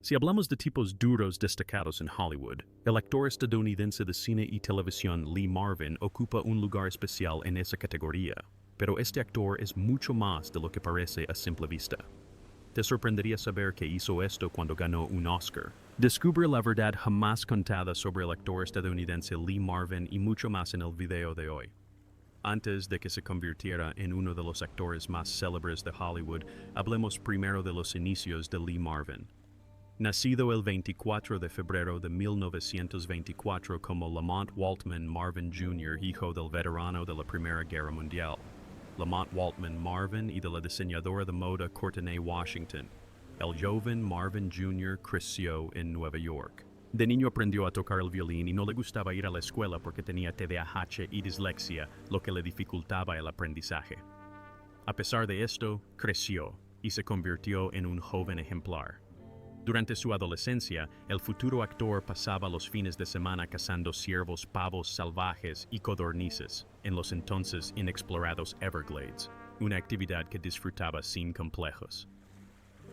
Si hablamos de tipos duros destacados en Hollywood, el actor estadounidense de cine y televisión Lee Marvin ocupa un lugar especial en esa categoría, pero este actor es mucho más de lo que parece a simple vista. Te sorprendería saber que hizo esto cuando ganó un Oscar. Descubre la verdad jamás contada sobre el actor estadounidense Lee Marvin y mucho más en el video de hoy. Antes de que se convirtiera en uno de los actores más célebres de Hollywood, hablemos primero de los inicios de Lee Marvin. Nacido el 24 de febrero de 1924 como Lamont Waltman Marvin Jr., hijo del veterano de la Primera Guerra Mundial, Lamont Waltman Marvin y de la diseñadora de moda Courtenay Washington, el joven Marvin Jr. creció en Nueva York. De niño aprendió a tocar el violín y no le gustaba ir a la escuela porque tenía TDAH y dislexia, lo que le dificultaba el aprendizaje. A pesar de esto, creció y se convirtió en un joven ejemplar. Durante su adolescencia, el futuro actor pasaba los fines de semana cazando ciervos, pavos salvajes y codornices en los entonces inexplorados Everglades, una actividad que disfrutaba sin complejos.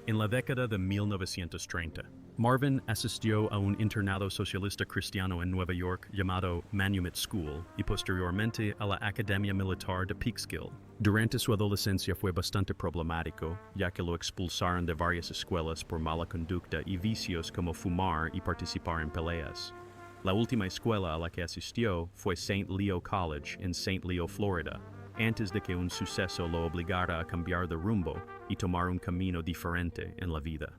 En la década de 1930, Marvin asistió a un internado socialista cristiano en Nueva York llamado Manumit School y posteriormente a la Academia Militar Peekskill. Durante su adolescencia fue bastante problemático, ya que lo expulsaron de varias escuelas por mala conducta y vicios como fumar y participar en peleas. La última escuela a la que asistió fue St. Leo College en St. Leo, Florida, antes de que un suceso lo obligara a cambiar de rumbo y tomar un camino diferente en la vida.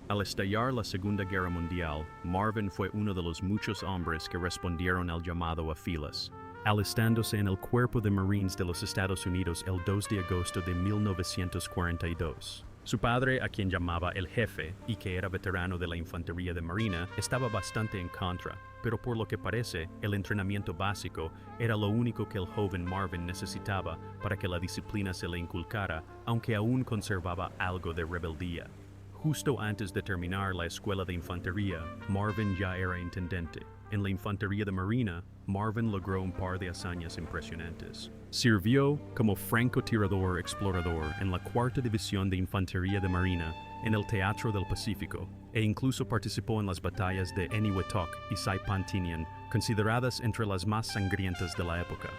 Al estallar la Segunda Guerra Mundial, Marvin fue uno de los muchos hombres que respondieron al llamado a filas, alistándose en el Cuerpo de Marines de los Estados Unidos el 2 de agosto de 1942. Su padre, a quien llamaba el jefe y que era veterano de la Infantería de Marina, estaba bastante en contra, pero por lo que parece, el entrenamiento básico era lo único que el joven Marvin necesitaba para que la disciplina se le inculcara, aunque aún conservaba algo de rebeldía. Justo antes de terminar la escuela de infantería, Marvin ya era intendente. En la Infantería de Marina, Marvin logró un par de hazañas impresionantes. Sirvió como francotirador explorador en la Cuarta División de Infantería de Marina en el Teatro del Pacífico e incluso participó en las batallas de Eniwetok y Saipan Tinian, consideradas entre las más sangrientas de la época.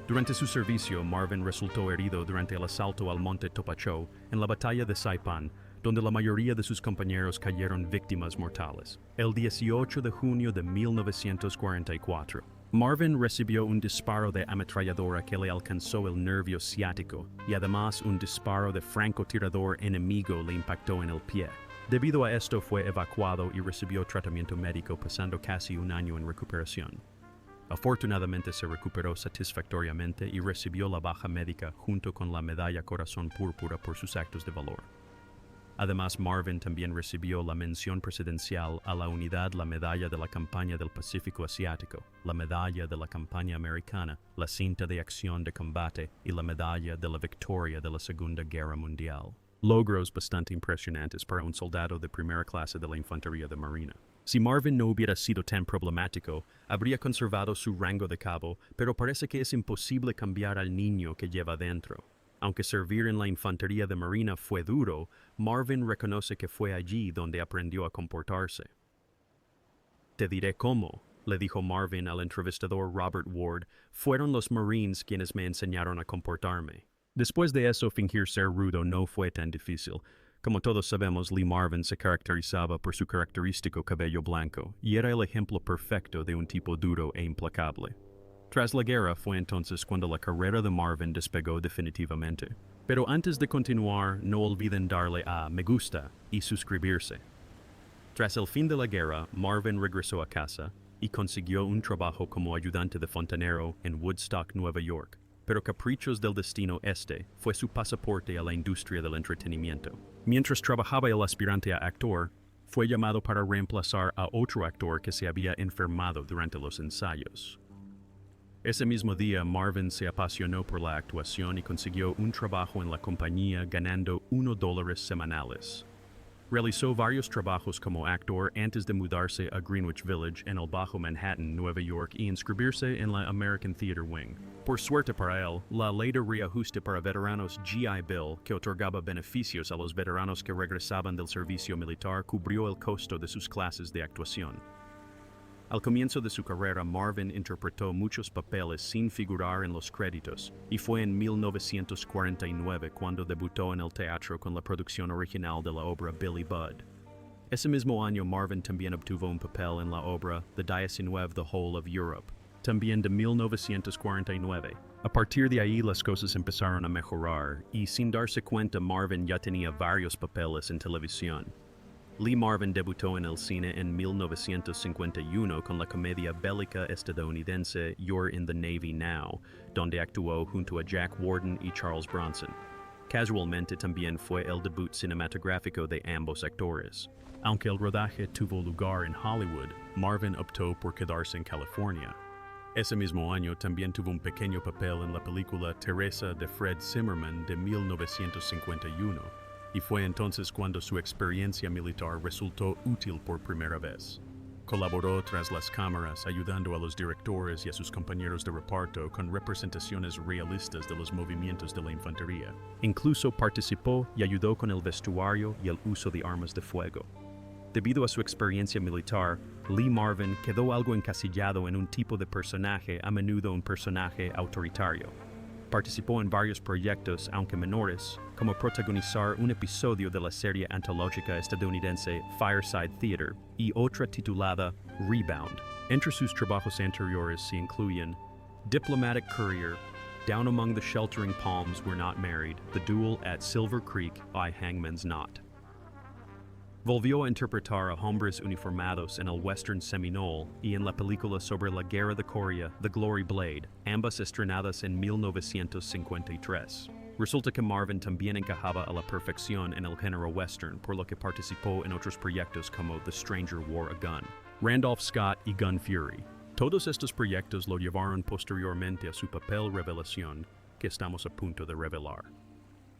Durante su servicio, Marvin resultó herido durante el asalto al Monte Topachou en la batalla de Saipan, donde la mayoría de sus compañeros cayeron víctimas mortales. El 18 de junio de 1944, Marvin recibió un disparo de ametralladora que le alcanzó el nervio ciático y además un disparo de francotirador enemigo le impactó en el pie. Debido a esto fue evacuado y recibió tratamiento médico pasando casi un año en recuperación. Afortunadamente se recuperó satisfactoriamente y recibió la baja médica junto con la medalla Corazón Púrpura por sus actos de valor. Además, Marvin también recibió la mención presidencial a la unidad, la medalla de la campaña del Pacífico Asiático, la medalla de la campaña americana, la cinta de acción de combate y la medalla de la victoria de la Segunda Guerra Mundial. Logros bastante impresionantes para un soldado de primera clase de la Infantería de Marina. Si Marvin no hubiera sido tan problemático, habría conservado su rango de cabo, pero parece que es imposible cambiar al niño que lleva dentro. Aunque servir en la Infantería de Marina fue duro, Marvin reconoce que fue allí donde aprendió a comportarse. Te diré cómo, le dijo Marvin al entrevistador Robert Ward, fueron los Marines quienes me enseñaron a comportarme. Después de eso, fingir ser rudo no fue tan difícil. Como todos sabemos, Lee Marvin se caracterizaba por su característico cabello blanco, y era el ejemplo perfecto de un tipo duro e implacable. Tras la guerra fue entonces cuando la carrera de Marvin despegó definitivamente. Pero antes de continuar, no olviden darle a me gusta y suscribirse. Tras el fin de la guerra, Marvin regresó a casa y consiguió un trabajo como ayudante de fontanero en Woodstock, Nueva York. Pero caprichos del destino fue su pasaporte a la industria del entretenimiento. Mientras trabajaba el aspirante a actor, fue llamado para reemplazar a otro actor que se había enfermado durante los ensayos. Ese mismo día, Marvin se apasionó por la actuación y consiguió un trabajo en la compañía ganando $1 semanales. Realizó varios trabajos como actor antes de mudarse a Greenwich Village en el Bajo Manhattan, Nueva York, y inscribirse en la American Theater Wing. Por suerte para él, la ley de reajuste para veteranos GI Bill, que otorgaba beneficios a los veteranos que regresaban del servicio militar, cubrió el costo de sus clases de actuación. Al comienzo de su carrera, Marvin interpretó muchos papeles sin figurar en los créditos, y fue en 1949 cuando debutó en el teatro con la producción original de la obra Billy Budd. Ese mismo año, Marvin también obtuvo un papel en la obra The 19 The Whole of Europe, también de 1949. A partir de ahí las cosas empezaron a mejorar, y sin darse cuenta Marvin ya tenía varios papeles en televisión. Lee Marvin debutó en el cine en 1951 con la comedia bélica estadounidense You're in the Navy Now, donde actuó junto a Jack Warden y Charles Bronson. Casualmente también fue el debut cinematográfico de ambos actores. Aunque el rodaje tuvo lugar en Hollywood, Marvin optó por quedarse en California. Ese mismo año también tuvo un pequeño papel en la película Teresa de Fred Zimmerman de 1951. Y fue entonces cuando su experiencia militar resultó útil por primera vez. Colaboró tras las cámaras ayudando a los directores y a sus compañeros de reparto con representaciones realistas de los movimientos de la infantería. Incluso participó y ayudó con el vestuario y el uso de armas de fuego. Debido a su experiencia militar, Lee Marvin quedó algo encasillado en un tipo de personaje, a menudo un personaje autoritario. Participó en varios proyectos, aunque menores, como protagonizar un episodio de la serie antológica estadounidense Fireside Theater y otra titulada Rebound. Entre sus trabajos anteriores se incluyen Diplomatic Courier, Down Among the Sheltering Palms We're Not Married, The Duel at Silver Creek by Hangman's Knot. Volvió a interpretar a hombres uniformados en el western Seminole y en la película sobre la Guerra de Corea, The Glory Blade, ambas estrenadas en 1953. Resulta que Marvin también encajaba a la perfección en el género western, por lo que participó en otros proyectos como The Stranger Wore a Gun, Randolph Scott y Gun Fury. Todos estos proyectos lo llevaron posteriormente a su papel revelación, que estamos a punto de revelar.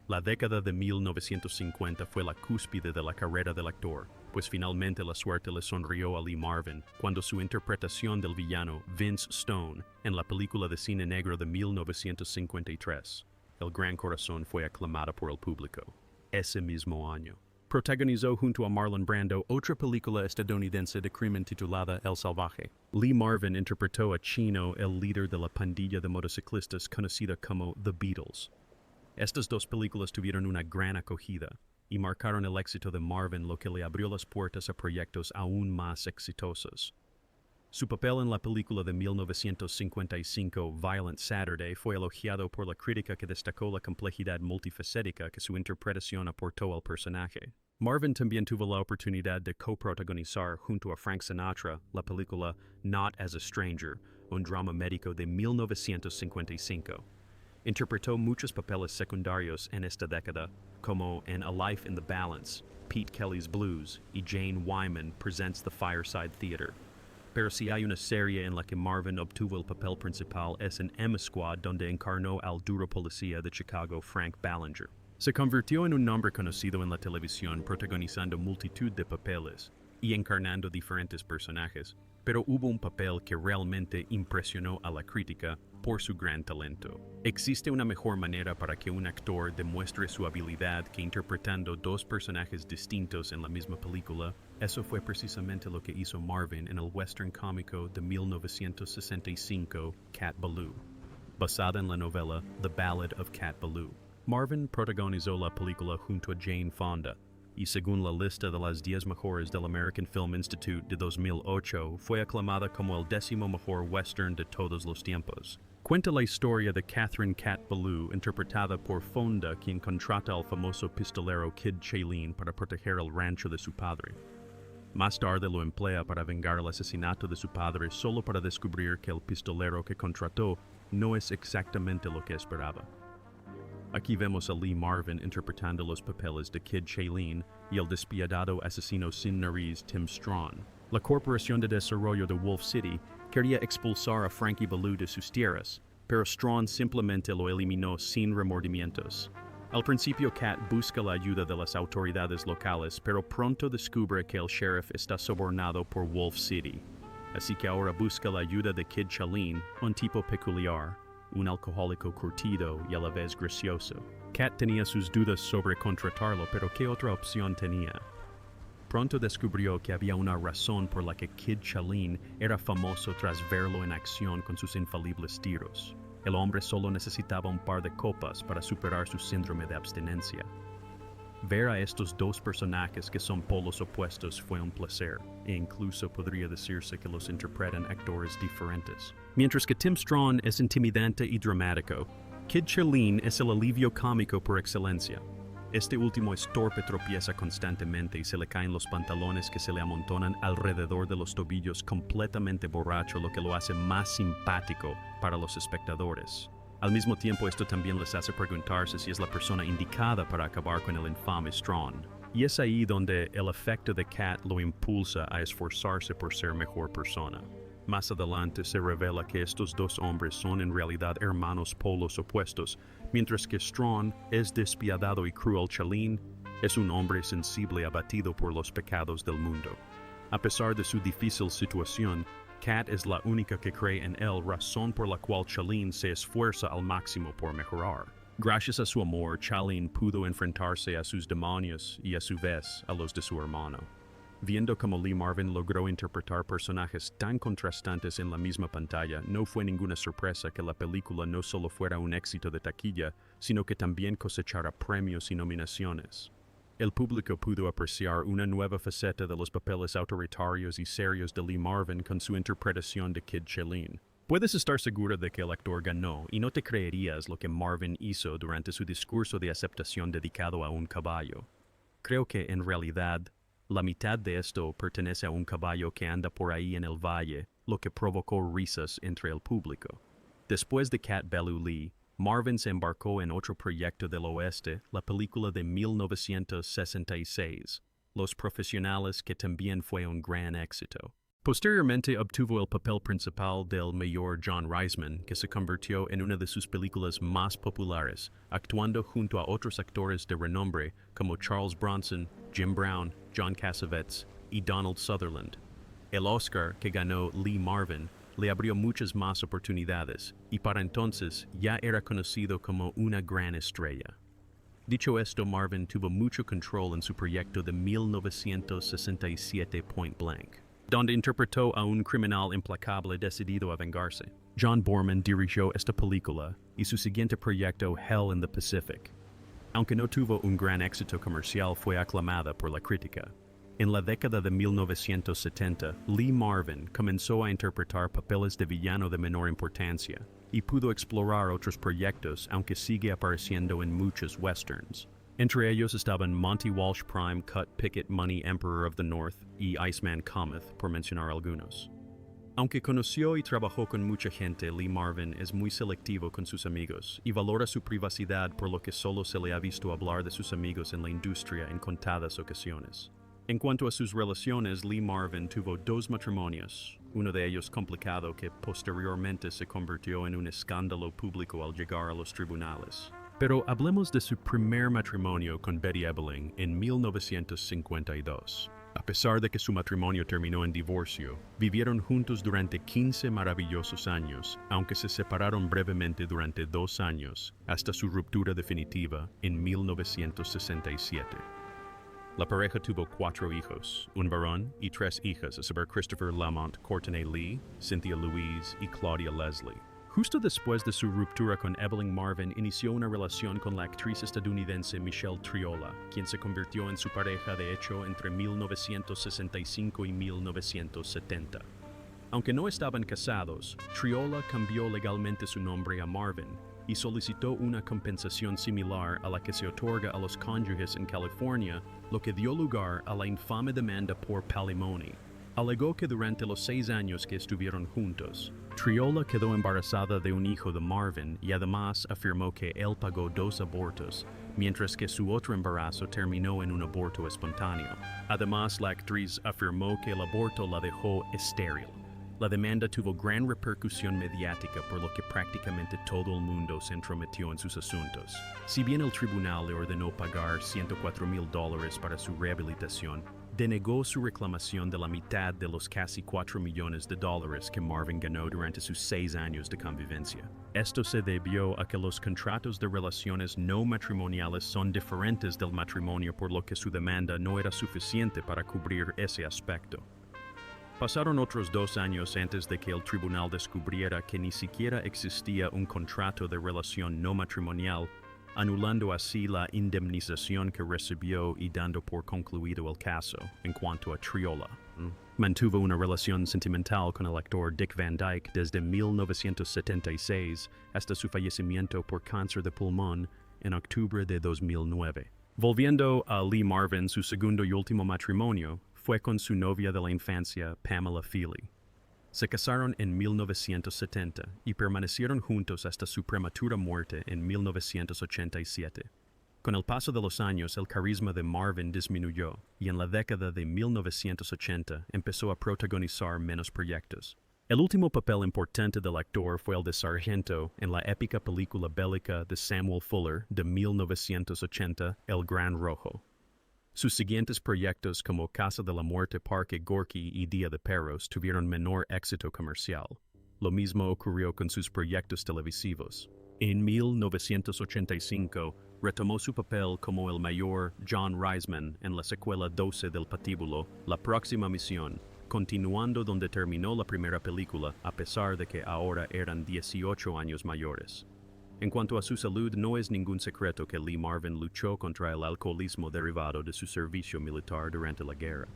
La década de 1950 fue la cúspide de la carrera del actor, pues finalmente la suerte le sonrió a Lee Marvin cuando su interpretación del villano Vince Stone en la película de cine negro de 1953, El Gran Corazón, fue aclamada por el público. Ese mismo año, protagonizó junto a Marlon Brando otra película estadounidense de crimen titulada El Salvaje. Lee Marvin interpretó a Chino, el líder de la pandilla de motociclistas conocida como The Beatles. Estas dos películas tuvieron una gran acogida y marcaron el éxito de Marvin, lo que le abrió las puertas a proyectos aún más exitosos. Su papel en la película de 1955 Violent Saturday fue elogiado por la crítica, que destacó la complejidad multifacética que su interpretación aportó al personaje. Marvin también tuvo la oportunidad de coprotagonizar junto a Frank Sinatra la película Not as a Stranger, un drama médico de 1955. Interpretó muchos papeles secundarios en esta década, como en A Life in the Balance, Pete Kelly's Blues y Jane Wyman Presents the Fireside Theater. Pero si hay una serie en la que Marvin obtuvo el papel principal es en M Squad, donde encarnó al duro policía de Chicago Frank Ballinger. Se convirtió en un nombre conocido en la televisión, protagonizando multitud de papeles y encarnando diferentes personajes, pero hubo un papel que realmente impresionó a la crítica por su gran talento. ¿Existe una mejor manera para que un actor demuestre su habilidad que interpretando dos personajes distintos en la misma película? Eso fue precisamente lo que hizo Marvin en el western cómico de 1965, Cat Ballou, basada en la novela The Ballad of Cat Ballou. Marvin protagonizó la película junto a Jane Fonda, y según la lista de las 10 mejores del American Film Institute de 2008, fue aclamada como el 10º mejor western de todos los tiempos. Cuenta la historia de Catherine Cat Ballou, interpretada por Fonda, quien contrata al famoso pistolero Kid Chalene para proteger el rancho de su padre. Más tarde lo emplea para vengar el asesinato de su padre, solo para descubrir que el pistolero que contrató no es exactamente lo que esperaba. Aquí vemos a Lee Marvin interpretando los papeles de Kid Chalene y el despiadado asesino sin nariz Tim Strawn. La Corporación de Desarrollo de Wolf City quería expulsar a Frankie Ballou de sus tierras, pero Strawn simplemente lo eliminó sin remordimientos. Al principio, Kat busca la ayuda de las autoridades locales, pero pronto descubre que el sheriff está sobornado por Wolf City. Así que ahora busca la ayuda de Kid Chalene, un tipo peculiar, un alcohólico curtido y a la vez gracioso. Kat tenía sus dudas sobre contratarlo, pero ¿qué otra opción tenía? Pronto descubrió que había una razón por la que Kid Chalene era famoso tras verlo en acción con sus infalibles tiros. El hombre solo necesitaba un par de copas para superar su síndrome de abstinencia. Ver a estos dos personajes que son polos opuestos fue un placer, e incluso podría decirse que los interpretan actores diferentes. Mientras que Tim Strawn es intimidante y dramático, Kid Chalene es el alivio cómico por excelencia. Este último es torpe, tropieza constantemente y se le caen los pantalones que se le amontonan alrededor de los tobillos, completamente borracho, lo que lo hace más simpático para los espectadores. Al mismo tiempo, esto también les hace preguntarse si es la persona indicada para acabar con el infame Strawn. Y es ahí donde el efecto de Kat lo impulsa a esforzarse por ser mejor persona. Más adelante se revela que estos dos hombres son en realidad hermanos polos opuestos, mientras que Strawn es despiadado y cruel. Chalene es un hombre sensible abatido por los pecados del mundo. A pesar de su difícil situación, Kat es la única que cree en él, razón por la cual Chalene se esfuerza al máximo por mejorar. Gracias a su amor, Chalene pudo enfrentarse a sus demonios y a su vez a los de su hermano. Viendo cómo Lee Marvin logró interpretar personajes tan contrastantes en la misma pantalla, no fue ninguna sorpresa que la película no solo fuera un éxito de taquilla, sino que también cosechara premios y nominaciones. El público pudo apreciar una nueva faceta de los papeles autoritarios y serios de Lee Marvin con su interpretación de Kid Chalene. Puedes estar seguro de que el actor ganó y no te creerías lo que Marvin hizo durante su discurso de aceptación dedicado a un caballo. Creo que, en realidad, la mitad de esto pertenece a un caballo que anda por ahí en el valle, lo que provocó risas entre el público. Después de Cat Ballou Lee, Marvin se embarcó en otro proyecto del oeste, la película de 1966, Los Profesionales, que también fue un gran éxito. Posteriormente obtuvo el papel principal del mayor John Reisman, que se convirtió en una de sus películas más populares, actuando junto a otros actores de renombre como Charles Bronson, Jim Brown, John Cassavetes y Donald Sutherland. El Oscar que ganó Lee Marvin le abrió muchas más oportunidades, y para entonces ya era conocido como una gran estrella. Dicho esto, Marvin tuvo mucho control en su proyecto de 1967 Point Blank, donde interpretó a un criminal implacable decidido a vengarse. John Boorman dirigió esta película y su siguiente proyecto, Hell in the Pacific. Aunque no tuvo un gran éxito comercial, fue aclamada por la crítica. En la década de 1970, Lee Marvin comenzó a interpretar papeles de villano de menor importancia y pudo explorar otros proyectos, aunque sigue apareciendo en muchos westerns. Entre ellos estaban Monty Walsh Prime, Cut Pickett, Money, Emperor of the North y Iceman Cometh, por mencionar algunos. Aunque conoció y trabajó con mucha gente, Lee Marvin es muy selectivo con sus amigos y valora su privacidad, por lo que solo se le ha visto hablar de sus amigos en la industria en contadas ocasiones. En cuanto a sus relaciones, Lee Marvin tuvo 2 matrimonios, uno de ellos complicado que posteriormente se convirtió en un escándalo público al llegar a los tribunales. Pero hablemos de su primer matrimonio con Betty Ebeling en 1952. A pesar de que su matrimonio terminó en divorcio, vivieron juntos durante 15 maravillosos años, aunque se separaron brevemente durante 2 años, hasta su ruptura definitiva en 1967. La pareja tuvo 4 hijos, un varón y 3 hijas, a saber Christopher Lamont, Courtenay Lee, Cynthia Louise y Claudia Leslie. Justo después de su ruptura con Ebeling, Marvin inició una relación con la actriz estadounidense Michelle Triola, quien se convirtió en su pareja de hecho entre 1965 y 1970. Aunque no estaban casados, Triola cambió legalmente su nombre a Marvin y solicitó una compensación similar a la que se otorga a los cónyuges en California, lo que dio lugar a la infame demanda por palimony. Alegó que durante los 6 años que estuvieron juntos, Triola quedó embarazada de un hijo de Marvin y además afirmó que él pagó 2 abortos, mientras que su otro embarazo terminó en un aborto espontáneo. Además, la actriz afirmó que el aborto la dejó estéril. La demanda tuvo gran repercusión mediática por lo que prácticamente todo el mundo se entrometió en sus asuntos. Si bien el tribunal le ordenó pagar $104,000 para su rehabilitación, denegó su reclamación de la mitad de los casi $4 millones que Marvin ganó durante sus 6 años de convivencia. Esto se debió a que los contratos de relaciones no matrimoniales son diferentes del matrimonio, por lo que su demanda no era suficiente para cubrir ese aspecto. Pasaron otros 2 años antes de que el tribunal descubriera que ni siquiera existía un contrato de relación no matrimonial, anulando así la indemnización que recibió y dando por concluido el caso. En cuanto a Triola, mantuvo una relación sentimental con el actor Dick Van Dyke desde 1976 hasta su fallecimiento por cáncer de pulmón en octubre de 2009. Volviendo a Lee Marvin, su segundo y último matrimonio fue con su novia de la infancia, Pamela Feely. Se casaron en 1970 y permanecieron juntos hasta su prematura muerte en 1987. Con el paso de los años, el carisma de Marvin disminuyó y en la década de 1980 empezó a protagonizar menos proyectos. El último papel importante del actor fue el de sargento en la épica película bélica de Samuel Fuller de 1980, El Gran Rojo. Sus siguientes proyectos como Casa de la Muerte, Parque Gorky y Día de Perros tuvieron menor éxito comercial. Lo mismo ocurrió con sus proyectos televisivos. En 1985, retomó su papel como el mayor John Reisman en la secuela 12 del Patíbulo, La Próxima Misión, continuando donde terminó la primera película, a pesar de que ahora eran 18 años mayores. En cuanto a su salud, no es ningún secreto que Lee Marvin luchó contra el alcoholismo derivado de su servicio militar durante la guerra,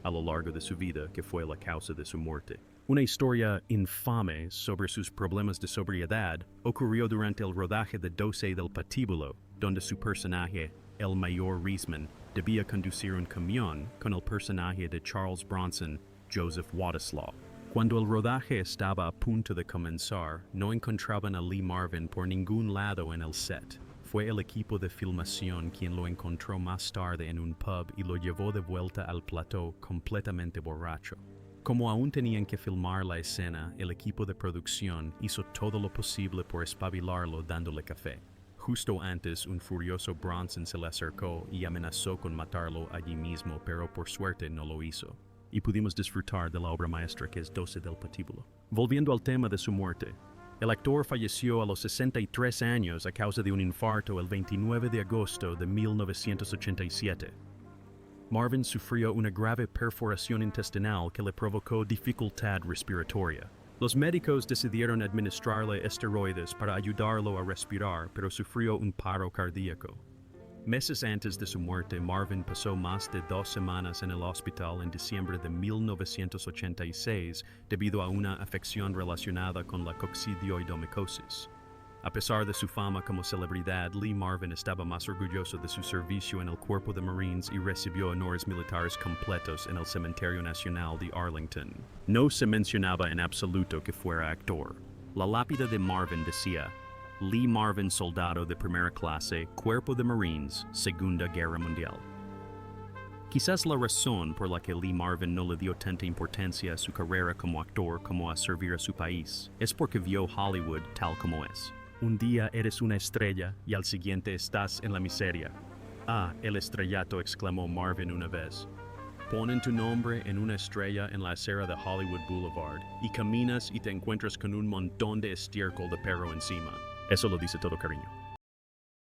a lo largo de su vida, que fue la causa de su muerte. Una historia infame sobre sus problemas de sobriedad ocurrió durante el rodaje de 12 del Patíbulo, donde su personaje, el mayor Reisman, debía conducir un camión con el personaje de Charles Bronson, Joseph Wadislaw. Cuando el rodaje estaba a punto de comenzar, no encontraban a Lee Marvin por ningún lado en el set. Fue el equipo de filmación quien lo encontró más tarde en un pub y lo llevó de vuelta al plató completamente borracho. Como aún tenían que filmar la escena, el equipo de producción hizo todo lo posible por espabilarlo dándole café. Justo antes, un furioso Bronson se le acercó y amenazó con matarlo allí mismo, pero por suerte no lo hizo. Y pudimos disfrutar de la obra maestra que es 12 del Patíbulo. Volviendo al tema de su muerte, el actor falleció a los 63 años a causa de un infarto el 29 de agosto de 1987. Marvin sufrió una grave perforación intestinal que le provocó dificultad respiratoria. Los médicos decidieron administrarle esteroides para ayudarlo a respirar, pero sufrió un paro cardíaco. Meses antes de su muerte, Marvin pasó más de 2 semanas en el hospital en diciembre de 1986 debido a una afección relacionada con la coccidioidomicosis. A pesar de su fama como celebridad, Lee Marvin estaba más orgulloso de su servicio en el Cuerpo de Marines y recibió honores militares completos en el Cementerio Nacional de Arlington. No se mencionaba en absoluto que fuera actor. La lápida de Marvin decía: Lee Marvin, soldado de primera clase, Cuerpo de Marines, Segunda Guerra Mundial. Quizás la razón por la que Lee Marvin no le dio tanta importancia a su carrera como actor como a servir a su país es porque vio Hollywood tal como es. Un día eres una estrella y al siguiente estás en la miseria. Ah, el estrellato, exclamó Marvin una vez. Ponen tu nombre en una estrella en la acera de Hollywood Boulevard y caminas y te encuentras con un montón de estiércol de perro encima. Eso lo dice todo, cariño.